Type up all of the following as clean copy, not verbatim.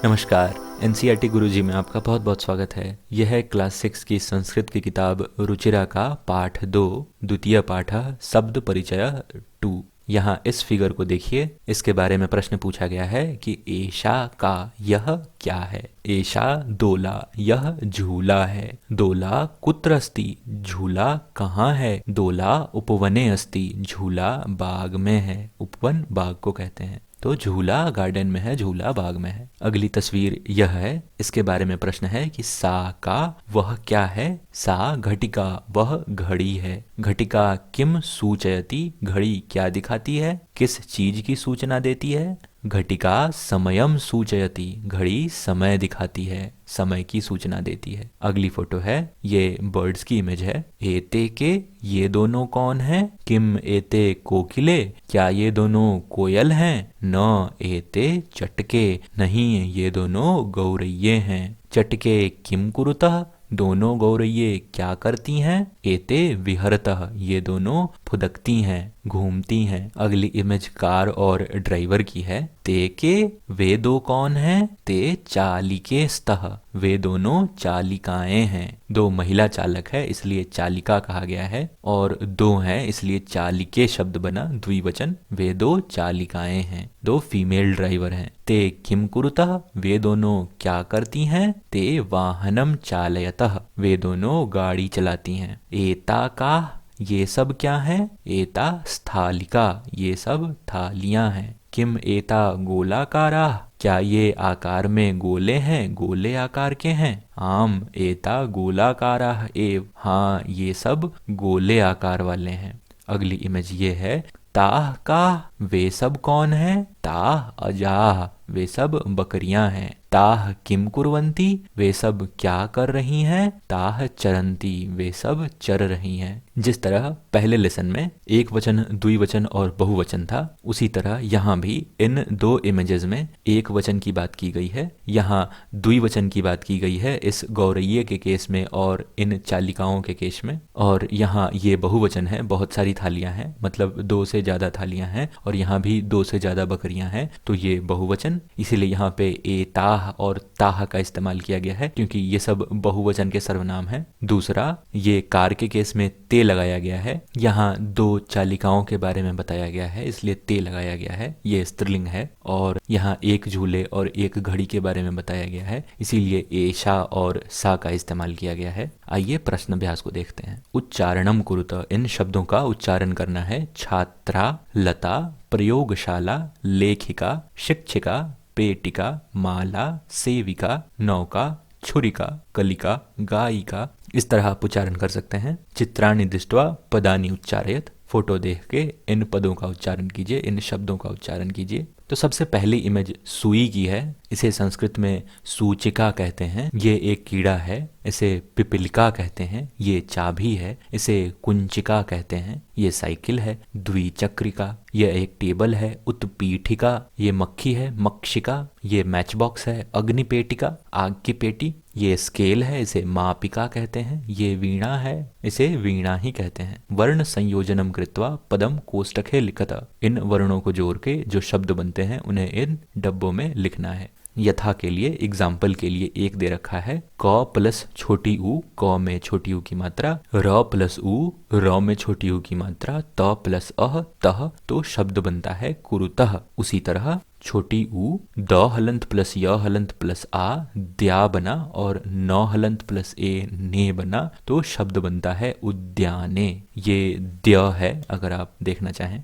नमस्कार। एनसीईआरटी गुरुजी में आपका बहुत बहुत स्वागत है। यह है क्लास 6 की संस्कृत की किताब रुचिरा का पाठ 2 द्वितीय पाठ शब्द परिचय 2। यहाँ इस फिगर को देखिए। इसके बारे में प्रश्न पूछा गया है कि एषा का यह क्या है। एषा दोला, यह झूला है। दोला कुत्र अस्ति, झूला कहाँ है। दोला उपवने अस्ति, झूला बाग में है। उपवन बाग को कहते हैं। तो झूला गार्डन में है, झूला बाग में है। अगली तस्वीर यह है। इसके बारे में प्रश्न है कि सा का वह क्या है। सा घटिका, वह घड़ी है। घटिका किम सूचयति, घड़ी क्या दिखाती है, किस चीज की सूचना देती है। घटिका समयम सूचयति, घड़ी समय दिखाती है, समय की सूचना देती है। अगली फोटो है, ये बर्ड्स की इमेज है। एते के, ये दोनों कौन हैं। किम एते कोकिले, क्या ये दोनों कोयल हैं। न एते चटके, नहीं ये दोनों गौरैये हैं। चटके किम कुरुतः, दोनों गौरैये क्या करती हैं। एते विहरतः, ये दोनों फुदकती हैं, घूमती हैं। अगली इमेज कार और ड्राइवर की है। ते के, वे दो कौन हैं। ते चालिके स्तः, वे दोनों चालिकाएं हैं। दो महिला चालक है इसलिए चालिका कहा गया है, और दो हैं इसलिए चालिके शब्द बना द्विवचन। वे दो चालिकाएं हैं, दो फीमेल ड्राइवर हैं। ते किम कुरुतः, वे दोनों क्या करती हैं। ते वाहनम चालयतः, वे दोनों गाड़ी चलाती हैं। एता का, ये सब क्या है। एता स्थालिका, ये सब थालियां हैं। किम एता गोलाकारा, क्या ये आकार में गोले हैं, गोले आकार के हैं। आम एता गोलाकारा एव, हाँ ये सब गोले आकार वाले हैं। अगली इमेज ये है। ताह का, वे सब कौन हैं। ताह अजाह, वे सब बकरियां हैं। ताह किम कुर्वन्ति, वे सब क्या कर रही हैं। ताह चरन्ति, वे सब चर रही हैं। जिस तरह पहले लेसन में एक वचन, द्विवचन और बहुवचन था, उसी तरह यहाँ भी इन दो इमेजेस में एक वचन की बात की गई है, यहाँ द्विवचन की बात की गई है इस गौरैये के केस में और इन चालिकाओं के केस में। और यहाँ ये बहुवचन है, बहुत सारी थालियां हैं, मतलब दो से ज्यादा थालियां हैं, और यहाँ भी दो से ज्यादा बकरियां हैं, तो ये बहुवचन। इसीलिए यहाँ पे ए ताह और ताह का इस्तेमाल किया गया है, क्योंकि ये सब बहुवचन के सर्वनाम हैं। दूसरा, ये कार के केस में ते लगाया गया है। यहाँ दो चालिकाओं के बारे में बताया गया है, इसलिए ते लगाया गया है, ये स्त्रीलिंग है। और यहाँ एक झूले और एक घड़ी के बारे में बताया गया है, इसीलिए एशा और सा का इस्तेमाल किया गया है। आइए प्रश्न अभ्यास को देखते हैं। उच्चारणम कुरुत, इन शब्दों का उच्चारण करना है। छात्रा, लता, प्रयोगशाला, लेखिका, शिक्षिका, पेटिका, माला, सेविका, नौका, छुरिका, कलिका, गायिका। इस तरह आप उच्चारण कर सकते हैं। चित्राणि दृष्ट्वा पदानि उच्चारयत, फोटो देख के इन पदों का उच्चारण कीजिए, इन शब्दों का उच्चारण कीजिए। तो सबसे पहली इमेज सुई की है। इसे संस्कृत में सूचिका कहते हैं। ये एक कीड़ा है। इसे पिपीलिका कहते हैं। ये चाबी है। इसे कुंचिका कहते हैं। ये साइकिल है। द्विचक्रिका, यह एक टेबल है। उत्पीठिका, ये मक्खी है। मक्षिका, ये मैच बॉक्स है। अग्निपेटिका, आग की पेटी। ये स्केल है, इसे मापिका कहते हैं। ये वीणा है, इसे वीणा ही कहते हैं। वर्ण संयोजनम कृत्वा पदम कोष्टके लिखत, इन वर्णों को जोड़ के जो शब्द बनते हैं उन्हें इन डब्बों में लिखना है। यथा के लिए, एग्जाम्पल के लिए एक दे रखा है। क प्लस छोटी ऊ, क में छोटी ऊ की मात्रा। र प्लस ऊ, र में छोटी ऊ की मात्रा। त प्लस अह, तह, तो शब्द बनता है कुरुतः। उसी तरह छोटी ऊ, द हलंत प्लस य हलंत प्लस आ, द्या बना, और न हलंत प्लस ए ने बना, तो शब्द बनता है उद्याने। ये द्य है, अगर आप देखना चाहें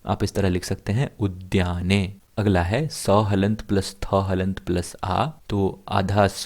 आप इस तरह लिख सकते हैं, उद्याने। अगला है स हलंत प्लस थ हलंत प्लस आ, तो आधा स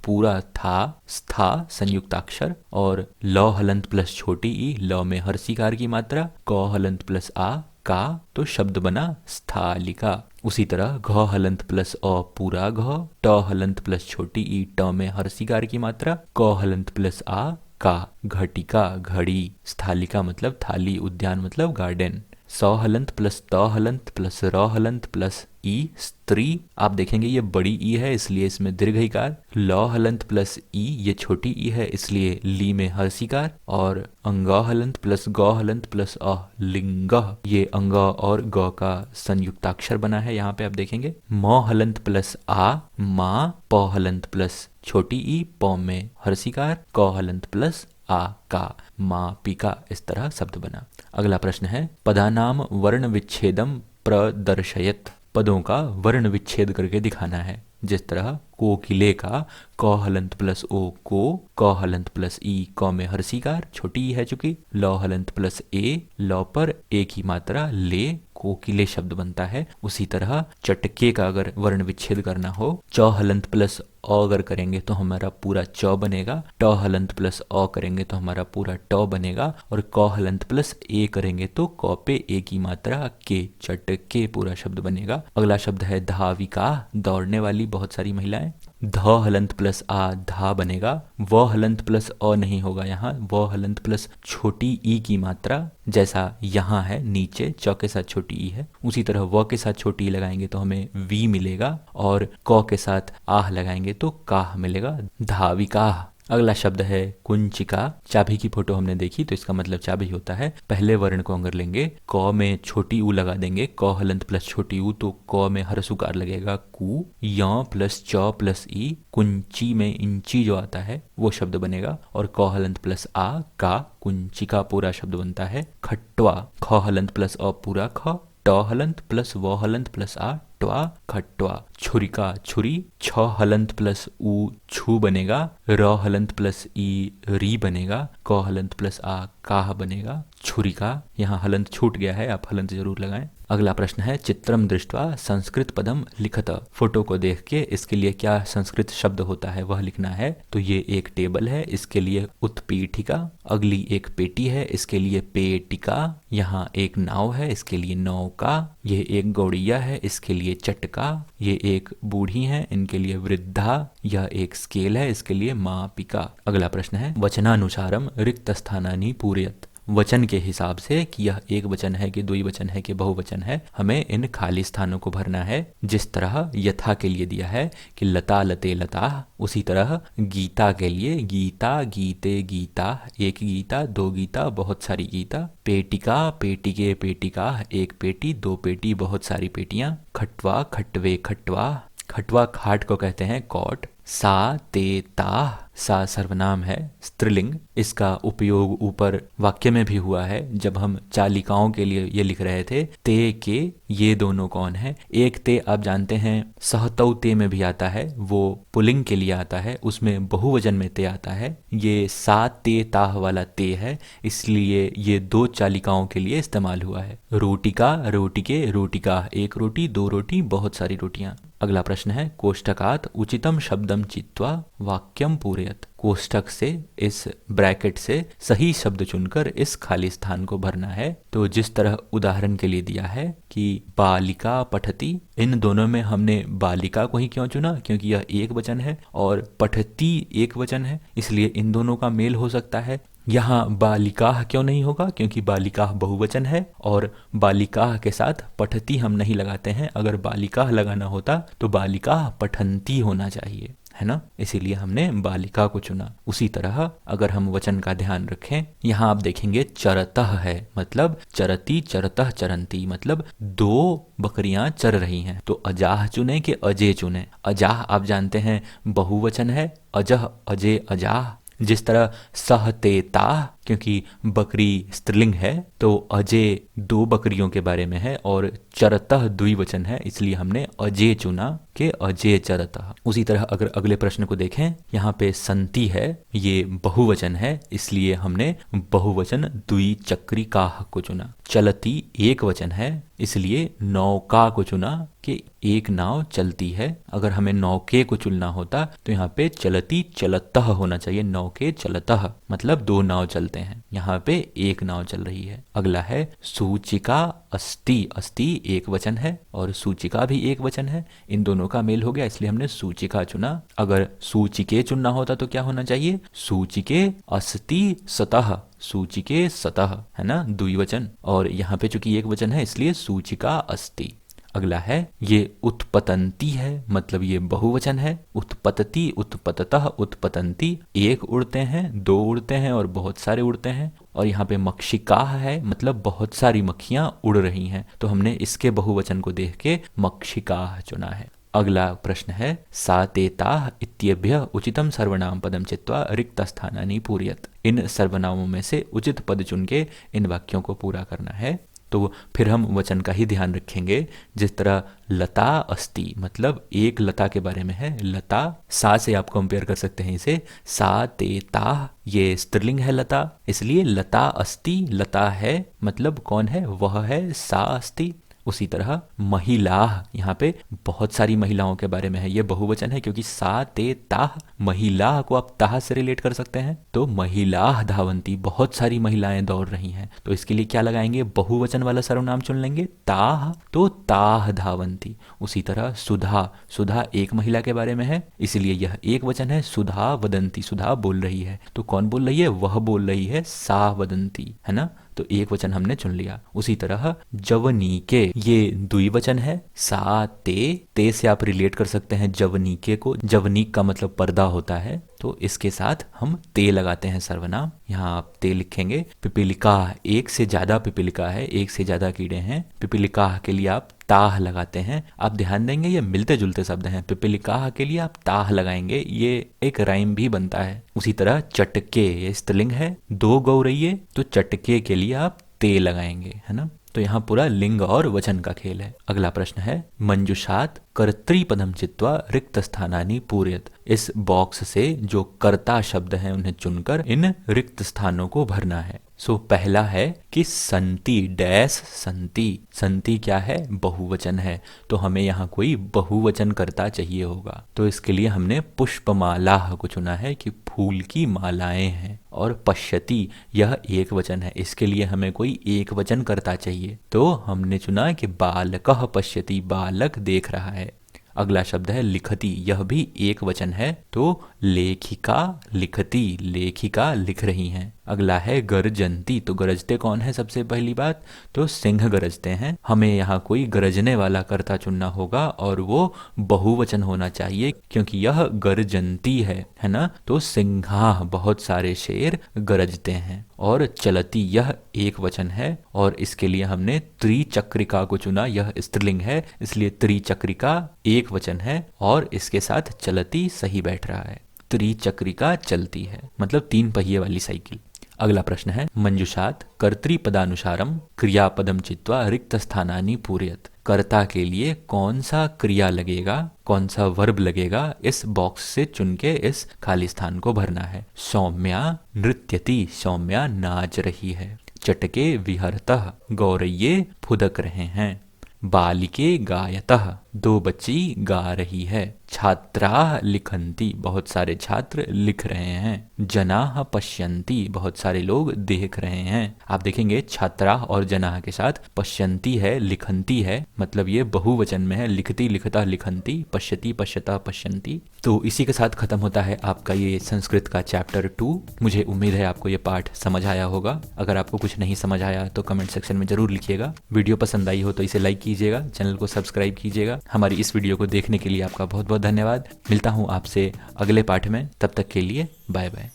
पूरा था, स्था संयुक्ताक्षर, और ल हलंत प्लस छोटी ई, ल में हर्षिकार की मात्रा। क हलंत प्लस आ, का, तो शब्द बना स्थालिका। उसी तरह घ हलंत प्लस अ पूरा घ, ट हलंत प्लस छोटी ई, ट में हर्षिकार की मात्रा। क हलंत प्लस आ, का, घटिका, घड़ी। स्थालिका मतलब थाली, उद्यान मतलब गार्डन। सौ हलंत प्लस तौ हलंत प्लस रौ हलंत प्लस ई स्त्री। आप देखेंगे ये बड़ी ई है इसलिए इसमें दीर्घ इकार। लौ हलंत प्लस ई ये छोटी ई है इसलिए ली में हर्षिकार। और अंगौ हलंत प्लस गौ हलंत प्लस अ लिंग, ये अंगौ और गौ का संयुक्ताक्षर बना है। यहाँ पे आप देखेंगे मौ हलंत प्लस आ माँ, पौ हलंत प्लस छोटी ई पौ में हर्षिकार, कौ हलंत प्लस आ का माँ पिका, इस तरह शब्द बना। अगला प्रश्न है पदानाम वर्ण विच्छेदम प्रदर्शयत। पदों का वर्ण विच्छेद करके दिखाना है। जिस तरह कोकिले का कौ हलंत प्लस ओ को, कौ हलंत प्लस ई कौ में हर्षिकार, छोटी ई है चूंकि। लौ हलंत प्लस ए लौ पर एक ही मात्रा ले, कोकिले शब्द बनता है। उसी तरह चटके का अगर वर्ण विच्छेद करना हो, चौ हलंत प्लस अ अगर करेंगे तो हमारा पूरा चौ बनेगा, टौ हलंत प्लस अ करेंगे तो हमारा पूरा टौ बनेगा, और कौ हलंत प्लस ए करेंगे तो कौ पे एक ही मात्रा के, चटके पूरा शब्द बनेगा। अगला शब्द है धाविका, दौड़ने वाली बहुत सारी महिलाएं। ध हलंत प्लस आ धा बनेगा। व हलंत प्लस अ नहीं होगा यहाँ, व हलंत प्लस छोटी ई की मात्रा जैसा यहाँ है नीचे च के साथ छोटी ई है, उसी तरह व के साथ छोटी ई लगाएंगे तो हमें वी मिलेगा, और क के साथ आह लगाएंगे तो काह मिलेगा, धाविकाह। अगला शब्द है कुंचिका। चाबी की फोटो हमने देखी तो इसका मतलब चाबी होता है। पहले वर्ण को अगर लेंगे, क में छोटी ऊ लगा देंगे, क हलंत प्लस छोटी ऊ तो क में हरसुकार लगेगा कु, य प्लस च प्लस ई, कुंची में इंची जो आता है वो शब्द बनेगा, और क हलंत प्लस आ का, कुंचिका पूरा शब्द बनता है। खट्वा, ख हलंत प्लस अ पूरा ख, ट हलंत प्लस व हलंत प्लस आ ट्वा, खट्वा। छुरिका छुरी, छ हलंत प्लस ऊ छू बनेगा, र हलंत प्लस ई री बनेगा, क हलंत प्लस आ काह बनेगा, छुरिका। यहाँ हलंत छूट गया है, आप हलंत जरूर लगाएं। अगला प्रश्न है चित्रम दृष्ट्वा संस्कृत पदम लिखत। फोटो को देख के इसके लिए क्या संस्कृत शब्द होता है वह लिखना है। तो ये एक टेबल है, इसके लिए उत्पीठिका। अगली एक पेटी है, इसके लिए पेटिका। यहाँ एक नाव है, इसके लिए नौका। ये एक गौड़िया है, इसके लिए चटका। ये एक बूढ़ी है, इनके लिए वृद्धा। यह एक स्केल है, इसके लिए मापिका। अगला प्रश्न है वचनानुसारम रिक्त स्थानानि पूरयत। वचन के हिसाब से कि यह एक वचन है कि द्विवचन है कि बहुवचन है, हमें इन खाली स्थानों को भरना है। जिस तरह यथा के लिए दिया है कि लता लते लता, उसी तरह गीता के लिए गीता गीते गीता, एक गीता दो गीता बहुत सारी गीता। पेटिका पेटिके पेटिका, एक पेटी दो पेटी बहुत सारी पेटियां। खटवा खटवे खटवा, खटवा खाट को कहते हैं कॉट। सा ते ता, सा सर्वनाम है स्त्रीलिंग। इसका उपयोग ऊपर वाक्य में भी हुआ है जब हम चालिकाओं के लिए ये लिख रहे थे। ते के ये दोनों कौन है? एक ते आप जानते हैं सहतौ ते में भी आता है, वो पुल्लिंग के लिए आता है, उसमें बहुवचन में ते आता है। ये सा ते ताह वाला ते है, इसलिए ये दो चालिकाओं के लिए इस्तेमाल हुआ है। रोटिका रोटिके रोटिका, एक रोटी दो रोटी बहुत सारी रोटियां। अगला प्रश्न है कोष्ठकात उचितम शब्दम चित्वा वाक्यम पूरयत। कोष्ठक से, इस ब्रैकेट से सही शब्द चुनकर इस खाली स्थान को भरना है। तो जिस तरह उदाहरण के लिए दिया है कि बालिका पठती, इन दोनों में हमने बालिका को ही क्यों चुना? क्योंकि यह एक वचन है और पठती एक वचन है, इसलिए इन दोनों का मेल हो सकता है। यहाँ बालिकाह क्यों नहीं होगा? क्योंकि बालिकाह बहुवचन है और बालिकाह के साथ पठती हम नहीं लगाते हैं। अगर बालिकाह लगाना होता तो बालिकाह पठंती होना चाहिए, है ना, इसीलिए हमने बालिका को चुना। उसी तरह अगर हम वचन का ध्यान रखें, यहाँ आप देखेंगे चरतः है, मतलब चरती चरतः चरंती, मतलब दो बकरियां चर रही हैं। तो अजाह चुने कि अजय चुने? अजाह आप जानते हैं बहुवचन है, अजह अजय अजाह। जिस तरह सहतेता, क्योंकि बकरी स्त्रीलिंग है तो अजय दो बकरियों के बारे में है, और चरतः द्विवचन है, इसलिए हमने अजय चुना कि अजय चरतः। उसी तरह अगर अगले प्रश्न को देखें, यहाँ पे संति है, ये बहुवचन है, इसलिए हमने बहुवचन द्विचक्रिकाः को चुना। चलती एक वचन है, इसलिए नौका को चुना कि एक नाव चलती है। अगर हमें नौके को चुनना होता तो यहाँ पे चलती चलतः होना चाहिए, नौके चलतः, मतलब दो नाव चलते चलते हैं। यहाँ पे एक नाव चल रही है। अगला है सूचिका अस्ति। अस्ति एक वचन है और सूचिका भी एक वचन है, इन दोनों का मेल हो गया इसलिए हमने सूचिका चुना। अगर सूचिके चुनना होता तो क्या होना चाहिए, सूचिके अस्ति सतः, सूचिके सतः, है ना, द्विवचन। और यहाँ पे चूंकि एक वचन है इसलिए सूचिका अस्ति। अगला है ये उत्पतंती है, मतलब ये बहुवचन है। उत्पतति, उत्पततः, उत्पतंती, एक उड़ते हैं, दो उड़ते हैं और बहुत सारे उड़ते हैं। और यहाँ पे मक्षिकाः है, मतलब बहुत सारी मक्खियां उड़ रही हैं, तो हमने इसके बहुवचन को देख के मक्षिकाः चुना है। अगला प्रश्न है सातेताः इत्येभ्यः उचितं सर्वनाम पदम चित्वा रिक्त स्थानानि पूरयत। इन सर्वनामों में से उचित पद चुन के इन वाक्यों को पूरा करना है। तो फिर हम वचन का ही ध्यान रखेंगे। जिस तरह लता अस्ति, मतलब एक लता के बारे में है, लता, सा से आप कंपेयर कर सकते हैं इसे, सा ते ता, ये स्त्रीलिंग है लता, इसलिए लता अस्ति, लता है मतलब कौन है, वह है, सा अस्ति। उसी तरह महिला, यहाँ पे बहुत सारी महिलाओं के बारे में है, ये बहुवचन है क्योंकि सा ते ताह, महिला को आप ताह से रिलेट कर सकते हैं। तो महिला धावंती, बहुत सारी महिलाएं दौड़ रही हैं, तो इसके लिए क्या लगाएंगे, बहुवचन वाला सर्वनाम चुन लेंगे, ताह, तो ताह धावंती। उसी तरह सुधा, सुधा एक महिला के बारे में है इसलिए यह एक वचन है, सुधा वदंती, सुधा बोल रही है, तो कौन बोल रही है, वह बोल रही है, सा वदंती, है ना, तो एक वचन हमने चुन लिया। उसी तरह जवनीके, ये द्विवचन है, सा ते से आप रिलेट कर सकते हैं जवनीके को, जवनीक का मतलब पर्दा होता है, तो इसके साथ हम ते लगाते हैं सर्वनाम। यहाँ आप ते लिखेंगे। पिपीलिका, एक से ज्यादा पिपीलिका है, एक से ज्यादा कीड़े हैं, पिपीलिका के लिए आप ताह लगाते हैं। आप ध्यान देंगे ये मिलते जुलते शब्द हैं, पिपीलिका के लिए आप ताह लगाएंगे, ये एक राइम भी बनता है। उसी तरह चटके, ये स्त्रीलिंग है, दो गौरैये, तो चटके के लिए आप ते लगाएंगे, है ना। तो यहाँ पूरा लिंग और वचन का खेल है। अगला प्रश्न है मंजुषात कर्तृपदम चित्वा रिक्त स्थानानि पूरयत। इस बॉक्स से जो कर्ता शब्द हैं उन्हें चुनकर इन रिक्त स्थानों को भरना है। सो पहला है कि संति डैश संति, संति क्या है, बहुवचन है, तो हमें यहाँ कोई बहुवचन कर्ता चाहिए होगा। तो इसके लिए हमने पुष्पमाला को चुना है कि फूल की मालाएं हैं। और पश्यति, यह एक वचन है, इसके लिए हमें कोई एक वचन कर्ता चाहिए, तो हमने चुना कि बालकः पश्यति, बालक देख रहा है। अगला शब्द है लिखति, यह भी एक वचन है, तो लेखिका लिखति, लेखिका लिख रही हैं। अगला है गरजंती, तो गरजते कौन है, सबसे पहली बात तो सिंह गरजते हैं। हमें यहाँ कोई गरजने वाला कर्ता चुनना होगा और वो बहुवचन होना चाहिए क्योंकि यह गरजंती है ना, तो सिंहा, बहुत सारे शेर गरजते हैं। और चलती, यह एक वचन है और इसके लिए हमने त्रिचक्रिका को चुना, यह स्त्रीलिंग है इसलिए त्रिचक्रिका एक वचन है और इसके साथ चलती सही बैठ रहा है। त्रिचक्रिका चलती है, मतलब तीन पहिए वाली साइकिल। अगला प्रश्न है मंजुषात कर्तृपदानुसारम क्रियापदम चित्वा रिक्त स्थानानि पूरयत। कर्ता के लिए कौन सा क्रिया लगेगा, कौन सा वर्ब लगेगा, इस बॉक्स से चुन के इस खाली स्थान को भरना है। सौम्या नृत्यति, सौम्या नाच रही है। चटके विहरतः, गौरैये फुदक रहे हैं। बालिके गायतः, दो बच्ची गा रही है। छात्राः लिखन्ति, बहुत सारे छात्र लिख रहे हैं। जनाः पश्यन्ति, बहुत सारे लोग देख रहे हैं। आप देखेंगे छात्राः और जनाः के साथ पश्यन्ति है, लिखन्ति है, मतलब ये बहुवचन में है, लिखती लिखता लिखन्ति, पश्यति पश्यता पश्यन्ति। तो इसी के साथ खत्म होता है आपका ये संस्कृत का चैप्टर 2। मुझे उम्मीद है आपको ये पाठ समझ आया होगा। अगर आपको कुछ नहीं समझ आया तो कमेंट सेक्शन में जरूर लिखिएगा। वीडियो पसंद आई हो तो इसे लाइक कीजिएगा, चैनल को सब्सक्राइब कीजिएगा। हमारी इस वीडियो को देखने के लिए आपका बहुत बहुत धन्यवाद। मिलता हूँ आपसे अगले पाठ में, तब तक के लिए बाय बाय।